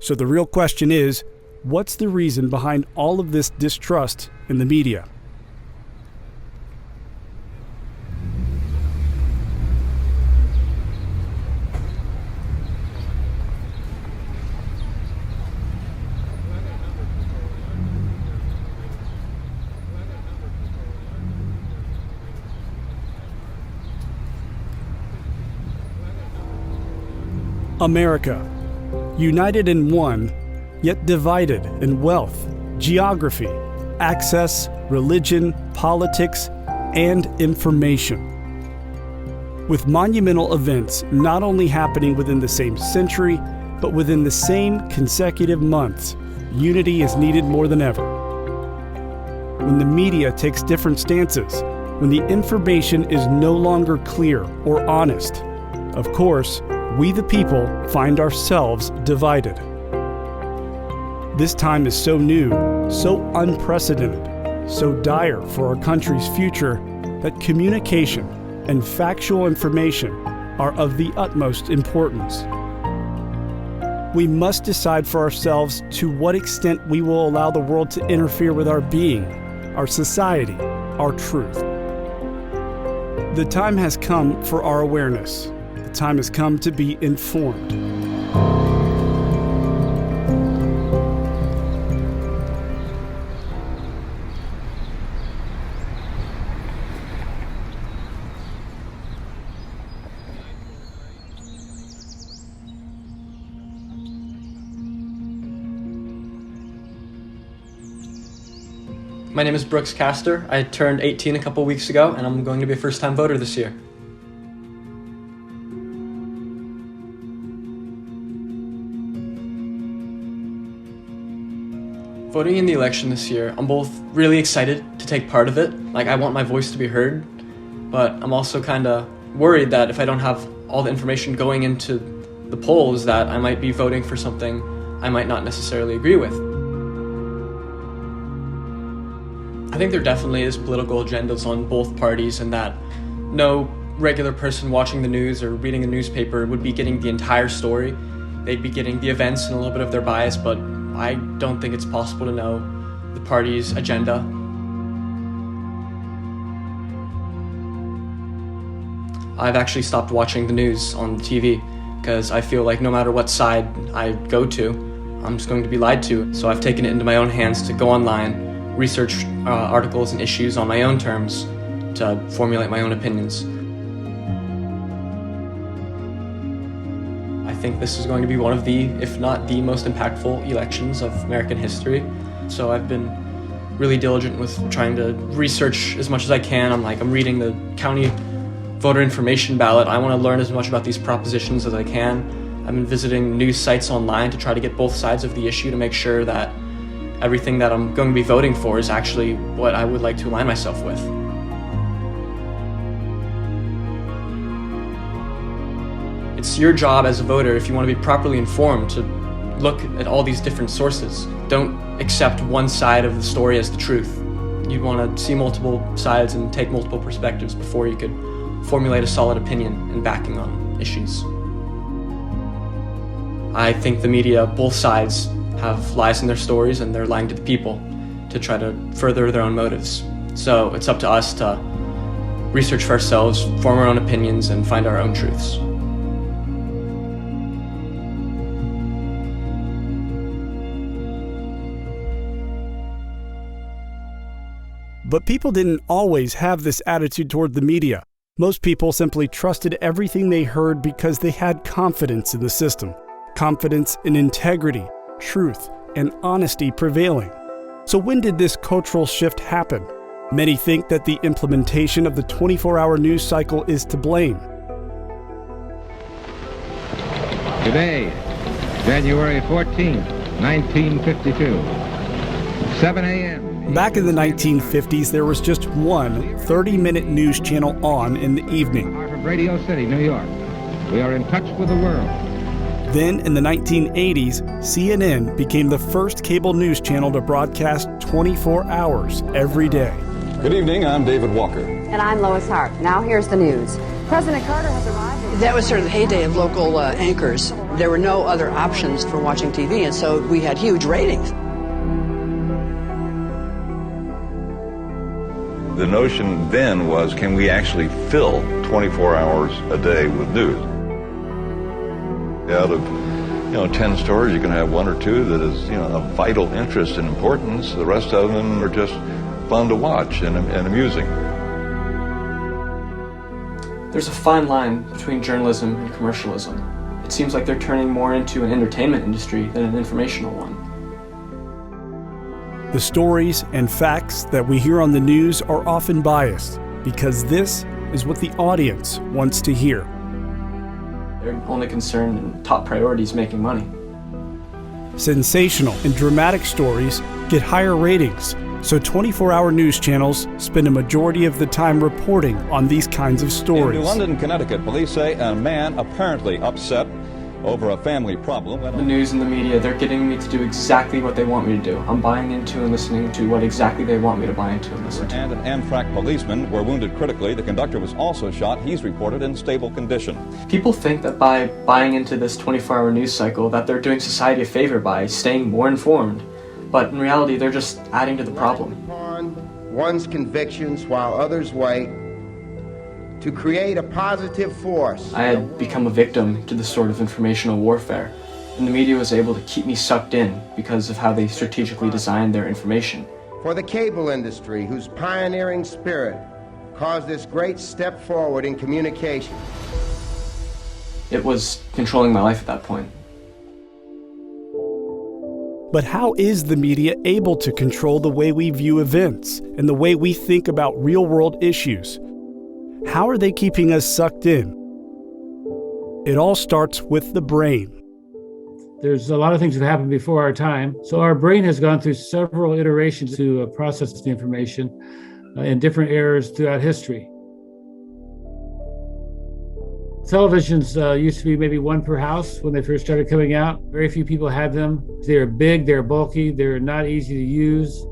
So the real question is, what's the reason behind all of this distrust in the media? America, united in one, yet divided in wealth, geography, access, religion, politics, and information. With monumental events not only happening within the same century, but within the same consecutive months, unity is needed more than ever. When the media takes different stances, when the information is no longer clear or honest, of course, we the people find ourselves divided. This time is so new, so unprecedented, so dire for our country's future that communication and factual information are of the utmost importance. We must decide for ourselves to what extent we will allow the world to interfere with our being, our society, our truth. The time has come for our awareness. The time has come to be informed. My name is Brooks Castor. I turned 18 a couple weeks ago, and I'm going to be a first-time voter this year. Voting in the election this year, I'm both really excited to take part of it. Like, I want my voice to be heard, but I'm also kind of worried that if I don't have all the information going into the polls, that I might be voting for something I might not necessarily agree with. I think there definitely is political agendas on both parties, and that no regular person watching the news or reading a newspaper would be getting the entire story. They'd be getting the events and a little bit of their bias, but I don't think it's possible to know the party's agenda. I've actually stopped watching the news on TV because I feel like no matter what side I go to, I'm just going to be lied to. So I've taken it into my own hands to go online, research articles and issues on my own terms to formulate my own opinions. I think this is going to be one of the, if not the most impactful elections of American history. So I've been really diligent with trying to research as much as I can. I'm reading the county voter information ballot. I want to learn as much about these propositions as I can. I've been visiting news sites online to try to get both sides of the issue to make sure that everything that I'm going to be voting for is actually what I would like to align myself with. It's your job as a voter, if you want to be properly informed, to look at all these different sources. Don't accept one side of the story as the truth. You want to see multiple sides and take multiple perspectives before you could formulate a solid opinion and backing on issues. I think the media, both sides, have lies in their stories, and they're lying to the people to try to further their own motives. So it's up to us to research for ourselves, form our own opinions, and find our own truths. But people didn't always have this attitude toward the media. Most people simply trusted everything they heard because they had confidence in the system, confidence in integrity, truth, and honesty prevailing. So when did this cultural shift happen? Many think that the implementation of the 24-hour news cycle is to blame. Today, January 14th, 1952, 7 a.m. Back in the 1950s, there was just one 30-minute news channel on in the evening. From Radio City, New York. We are in touch with the world. Then, in the 1980s, CNN became the first cable news channel to broadcast 24 hours every day. Good evening, I'm David Walker. And I'm Lois Hart. Now here's the news. President Carter has arrived. That was sort of the heyday of local anchors. There were no other options for watching TV, and so we had huge ratings. The notion then was, can we actually fill 24 hours a day with news? Out of 10 stories, you can have one or two that is, of vital interest and importance. The rest of them are just fun to watch and amusing. There's a fine line between journalism and commercialism. It seems like they're turning more into an entertainment industry than an informational one. The stories and facts that we hear on the news are often biased because this is what the audience wants to hear. They're only concerned and top priority is making money. Sensational and dramatic stories get higher ratings, so 24-hour news channels spend a majority of the time reporting on these kinds of stories. In New London, Connecticut, police say a man apparently upset over a family problem. The news and the media, they're getting me to do exactly what they want me to do. I'm buying into and listening to what exactly they want me to buy into and listen to. And an Amtrak policeman were wounded critically. The conductor was also shot. He's reported in stable condition. People think that by buying into this 24-hour news cycle that they're doing society a favor by staying more informed. But in reality, they're just adding to the problem. Upon one's convictions while others wait, to create a positive force. I had become a victim to this sort of informational warfare, and the media was able to keep me sucked in because of how they strategically designed their information. For the cable industry, whose pioneering spirit caused this great step forward in communication. It was controlling my life at that point. But how is the media able to control the way we view events and the way we think about real-world issues? How are they keeping us sucked in? It all starts with the brain. There's a lot of things that happened before our time. So our brain has gone through several iterations to process the information in different eras throughout history. Televisions used to be maybe one per house when they first started coming out. Very few people had them. They're big, they're bulky, they're not easy to use.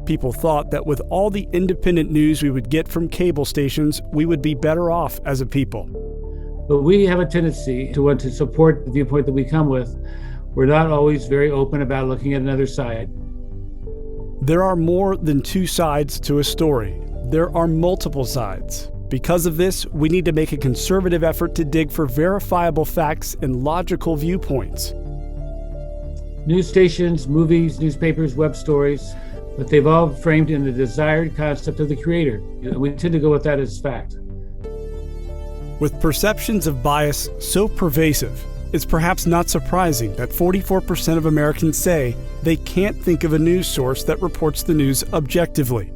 People thought that with all the independent news we would get from cable stations, we would be better off as a people. But we have a tendency to want to support the viewpoint that we come with. We're not always very open about looking at another side. There are more than two sides to a story. There are multiple sides. Because of this, we need to make a conservative effort to dig for verifiable facts and logical viewpoints. News stations, movies, newspapers, web stories, but they've all framed in the desired concept of the creator. We tend to go with that as fact. With perceptions of bias so pervasive, it's perhaps not surprising that 44% of Americans say they can't think of a news source that reports the news objectively.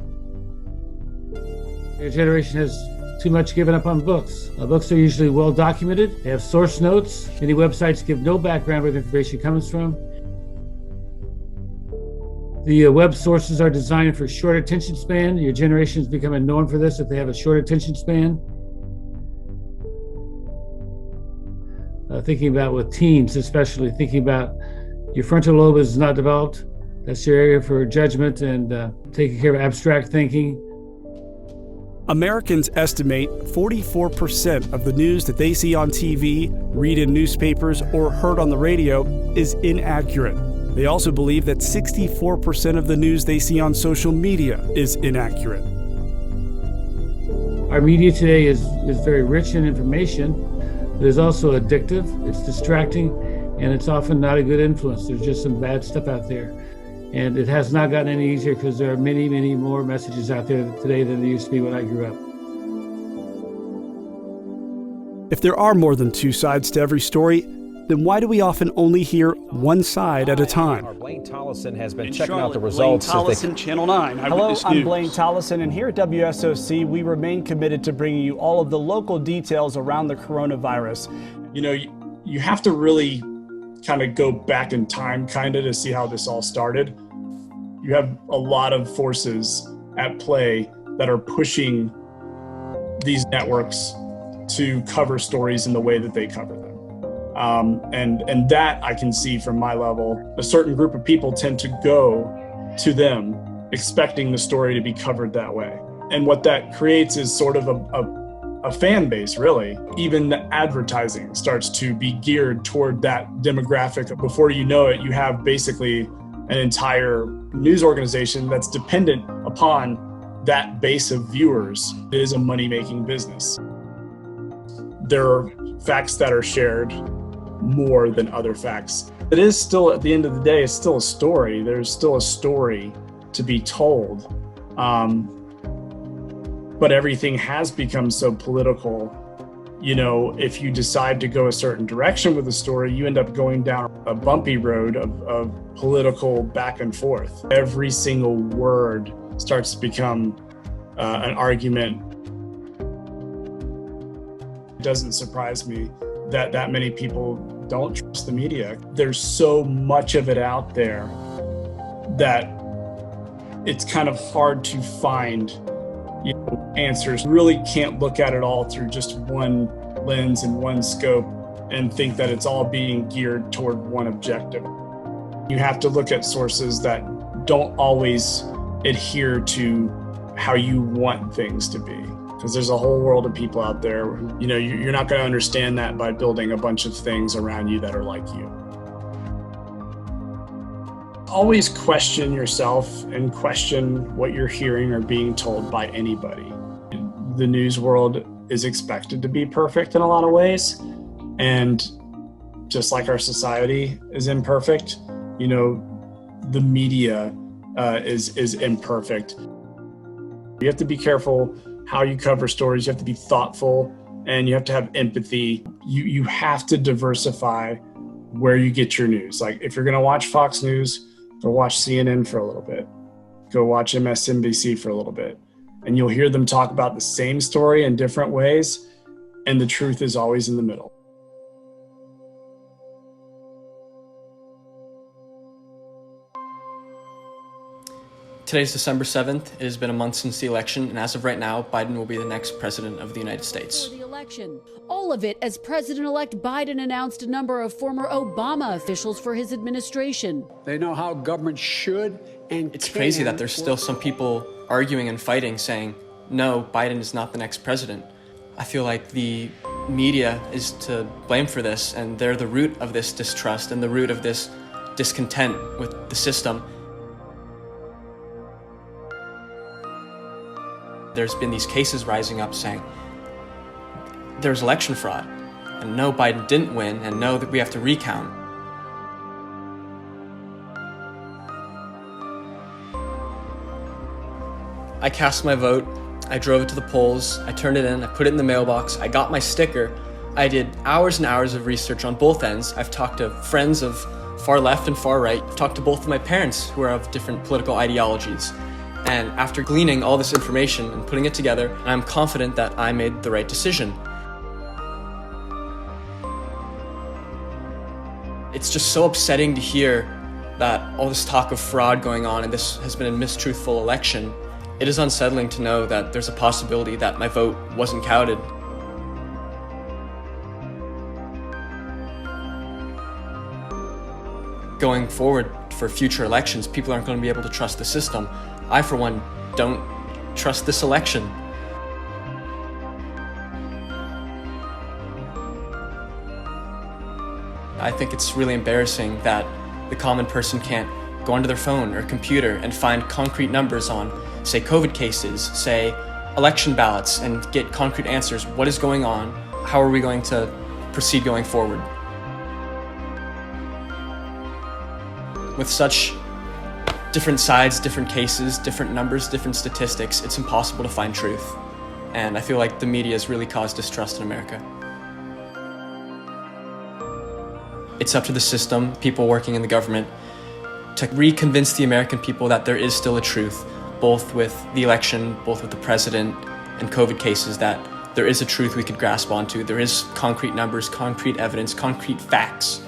Your generation has too much given up on books. Books are usually well documented. They have source notes. Many websites give no background where the information comes from. The web sources are designed for short attention span. Your generation is becoming known for this if they have a short attention span. Thinking about with teens, especially thinking about your frontal lobe is not developed. That's your area for judgment and taking care of abstract thinking. Americans estimate 44% of the news that they see on TV, read in newspapers, or heard on the radio is inaccurate. They also believe that 64% of the news they see on social media is inaccurate. Our media today is very rich in information, but is also addictive, it's distracting, and it's often not a good influence. There's just some bad stuff out there. And it has not gotten any easier because there are many, many more messages out there today than there used to be when I grew up. If there are more than two sides to every story, then why do we often only hear one side at a time? Our Blaine Tollison has been checking out the results. Blaine Tollison, Channel 9. Hello, I'm Blaine Tollison, and here at WSOC, we remain committed to bringing you all of the local details around the coronavirus. You know, you have to really kind of go back in time to see how this all started. You have a lot of forces at play that are pushing these networks to cover stories in the way that they cover them. And that I can see from my level. A certain group of people tend to go to them expecting the story to be covered that way. And what that creates is sort of a fan base, really. Even the advertising starts to be geared toward that demographic. Before you know it, you have basically an entire news organization that's dependent upon that base of viewers. It is a money-making business. There are facts that are shared more than other facts. It is still, at the end of the day, it's still a story. There's still a story to be told. But everything has become so political. You know, if you decide to go a certain direction with a story, you end up going down a bumpy road of political back and forth. Every single word starts to become an argument. It doesn't surprise me that many people don't trust the media. There's so much of it out there that it's kind of hard to find, you know, answers. You really can't look at it all through just one lens and one scope and think that it's all being geared toward one objective. You have to look at sources that don't always adhere to how you want things to be, because there's a whole world of people out there who, you know, you're not going to understand that by building a bunch of things around you that are like you. Always question yourself and question what you're hearing or being told by anybody. The news world is expected to be perfect in a lot of ways, and just like our society is imperfect, you know, the media is imperfect. You have to be careful how you cover stories. You have to be thoughtful, and you have to have empathy. You have to diversify where you get your news. Like, if you're going to watch Fox News, go watch CNN for a little bit. Go watch MSNBC for a little bit. And you'll hear them talk about the same story in different ways, and the truth is always in the middle. Today's December 7th. It has been a month since the election, and as of right now, Biden will be the next president of the United States. For the election. All of it as President-elect Biden announced a number of former Obama officials for his administration. They know how government should and It's crazy that there's still some people arguing and fighting, saying, no, Biden is not the next president. I feel like the media is to blame for this, and they're the root of this distrust and the root of this discontent with the system. There's been these cases rising up saying there's election fraud, and no, Biden didn't win, and no, that we have to recount. I cast my vote, I drove it to the polls, I turned it in, I put it in the mailbox, I got my sticker. I did hours and hours of research on both ends. I've talked to friends of far left and far right. I've talked to both of my parents who are of different political ideologies. And after gleaning all this information and putting it together, I'm confident that I made the right decision. It's just so upsetting to hear that all this talk of fraud going on and this has been a mistruthful election. It is unsettling to know that there's a possibility that my vote wasn't counted. Going forward for future elections, people aren't going to be able to trust the system. I, for one, don't trust this election. I think it's really embarrassing that the common person can't go onto their phone or computer and find concrete numbers on, say, COVID cases, say, election ballots, and get concrete answers. What is going on? How are we going to proceed going forward? With such different sides, different cases, different numbers, different statistics, it's impossible to find truth. And I feel like the media has really caused distrust in America. It's up to the system, people working in the government, to reconvince the American people that there is still a truth, both with the election, both with the president and COVID cases, that there is a truth we could grasp onto. There is concrete numbers, concrete evidence, concrete facts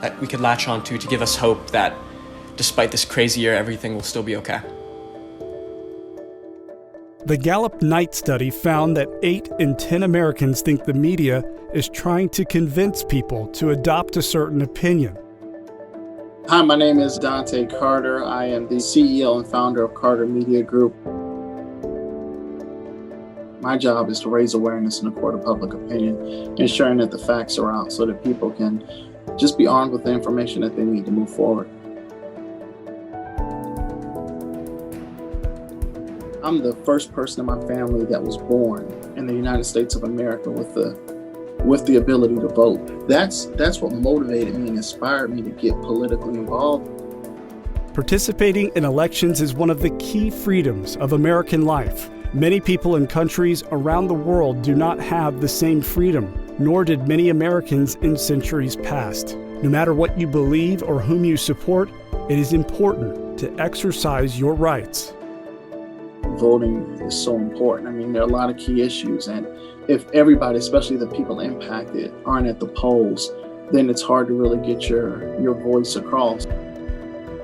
that we could latch onto to give us hope that despite this crazy year, everything will still be okay. The Gallup Night study found that 8 in 10 Americans think the media is trying to convince people to adopt a certain opinion. Hi, my name is Dante Carter. I am the CEO and founder of Carter Media Group. My My job is to raise awareness in the court of public opinion, ensuring that the facts are out so that people can just be armed with the information that they need to move forward. I'm the first person in my family that was born in the United States of America with the ability to vote. That's what motivated me and inspired me to get politically involved. Participating in elections is one of the key freedoms of American life. Many people in countries around the world do not have the same freedom, nor did many Americans in centuries past. No matter what you believe or whom you support, it is important to exercise your rights. Voting is so important. I mean, there are a lot of key issues, and if everybody, especially the people impacted, aren't at the polls, then it's hard to really get your voice across.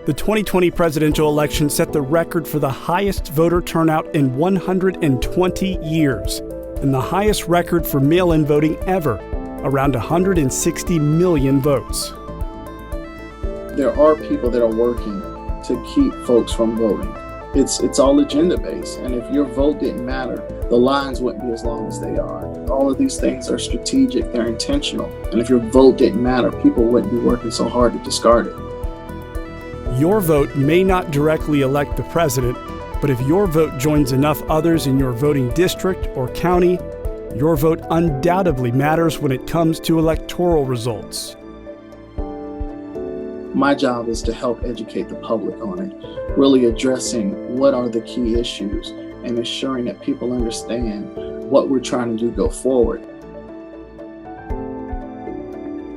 The 2020 presidential election set the record for the highest voter turnout in 120 years, and the highest record for mail-in voting ever, around 160 million votes. There are people that are working to keep folks from voting. It's all agenda-based, and if your vote didn't matter, the lines wouldn't be as long as they are. All of these things are strategic, they're intentional, and if your vote didn't matter, people wouldn't be working so hard to discard it. Your vote may not directly elect the president, but if your vote joins enough others in your voting district or county, your vote undoubtedly matters when it comes to electoral results. My job is to help educate the public on it, really addressing what are the key issues and ensuring that people understand what we're trying to do go forward.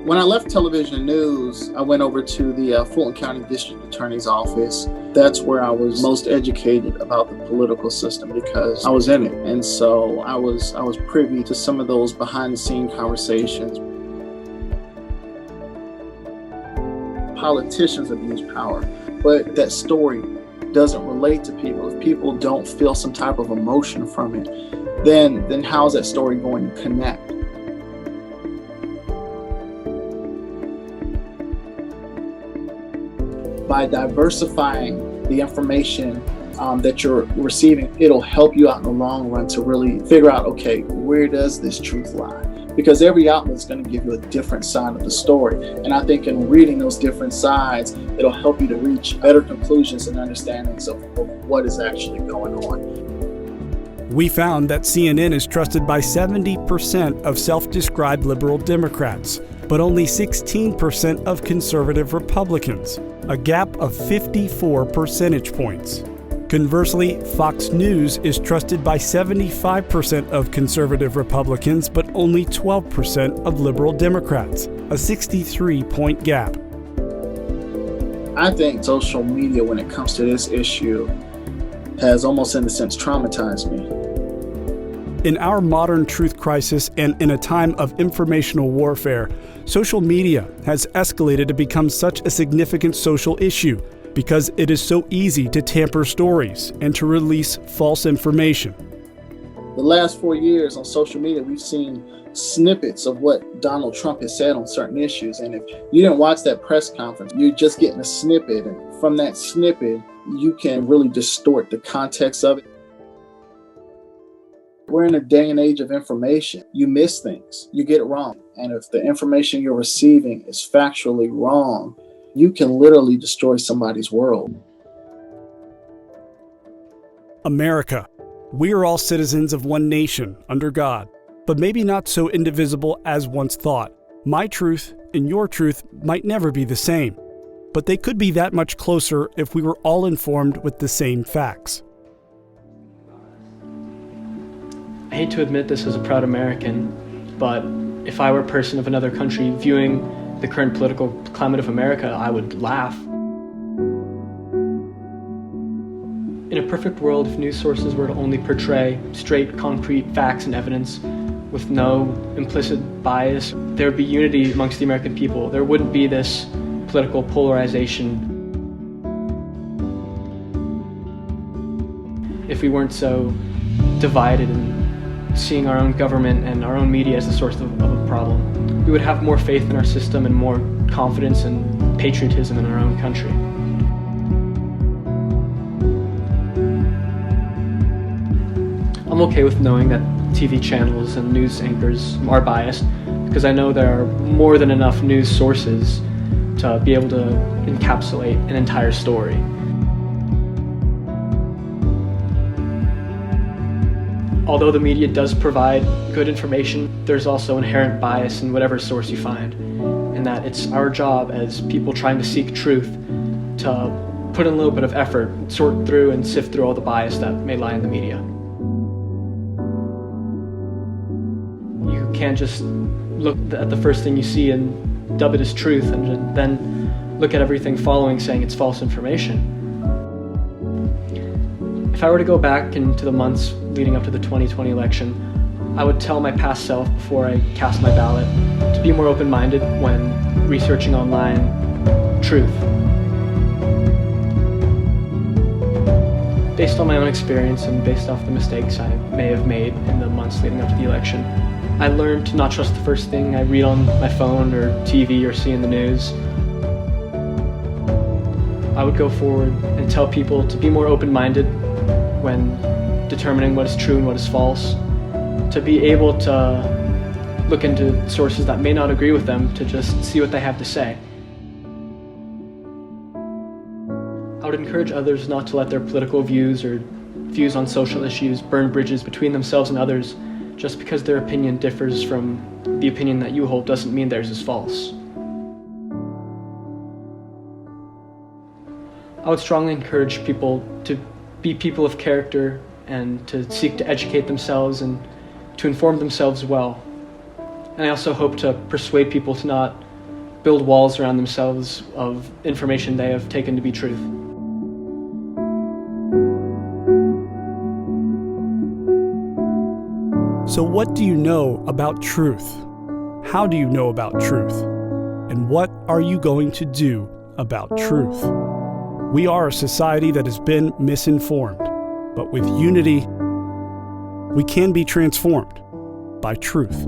When I left television news, I went over to the Fulton County District Attorney's office. That's where I was most educated about the political system because I was in it. And so I was privy to some of those behind the scene conversations. Politicians abuse power, but that story doesn't relate to people. If people don't feel some type of emotion from it, then how's that story going to connect? By diversifying the information that you're receiving, it'll help you out in the long run to really figure out, okay, where does this truth lie? Because every outlet is going to give you a different side of the story. And I think in reading those different sides, it'll help you to reach better conclusions and understandings of what is actually going on. We found that CNN is trusted by 70% of self-described liberal Democrats, but only 16% of conservative Republicans, a gap of 54 percentage points. Conversely, Fox News is trusted by 75% of conservative Republicans, but only 12% of liberal Democrats, a 63-point gap. I think social media, when it comes to this issue, has almost in a sense traumatized me. In our modern truth crisis and in a time of informational warfare, social media has escalated to become such a significant social issue because it is so easy to tamper stories and to release false information. The last 4 years on social media, we've seen snippets of what Donald Trump has said on certain issues. And if you didn't watch that press conference, you're just getting a snippet. And from that snippet, you can really distort the context of it. We're in a day and age of information. You miss things, you get it wrong. And if the information you're receiving is factually wrong, you can literally destroy somebody's world. America. We are all citizens of one nation under God, but maybe not so indivisible as once thought. My truth and your truth might never be the same, but they could be that much closer if we were all informed with the same facts. I hate to admit this as a proud American, but if I were a person of another country viewing the current political climate of America, I would laugh. In a perfect world, if news sources were to only portray straight, concrete facts and evidence with no implicit bias, there would be unity amongst the American people. There wouldn't be this political polarization. If we weren't so divided and seeing our own government and our own media as the source of a problem, we would have more faith in our system and more confidence and patriotism in our own country. I'm okay with knowing that TV channels and news anchors are biased, because I know there are more than enough news sources to be able to encapsulate an entire story. Although the media does provide good information, there's also inherent bias in whatever source you find, and that it's our job as people trying to seek truth to put in a little bit of effort, sort through and sift through all the bias that may lie in the media. You can't just look at the first thing you see and dub it as truth and then look at everything following saying it's false information. If I were to go back into the months leading up to the 2020 election, I would tell my past self before I cast my ballot to be more open-minded when researching online truth. Based on my own experience and based off the mistakes I may have made in the months leading up to the election, I learned to not trust the first thing I read on my phone or TV or see in the news. I would go forward and tell people to be more open-minded when determining what is true and what is false, to be able to look into sources that may not agree with them, to just see what they have to say. I would encourage others not to let their political views or views on social issues burn bridges between themselves and others. Just because their opinion differs from the opinion that you hold doesn't mean theirs is false. I would strongly encourage people to be people of character and to seek to educate themselves and to inform themselves well. And I also hope to persuade people to not build walls around themselves of information they have taken to be truth. So what do you know about truth? How do you know about truth? And what are you going to do about truth? We are a society that has been misinformed, but with unity, we can be transformed by truth.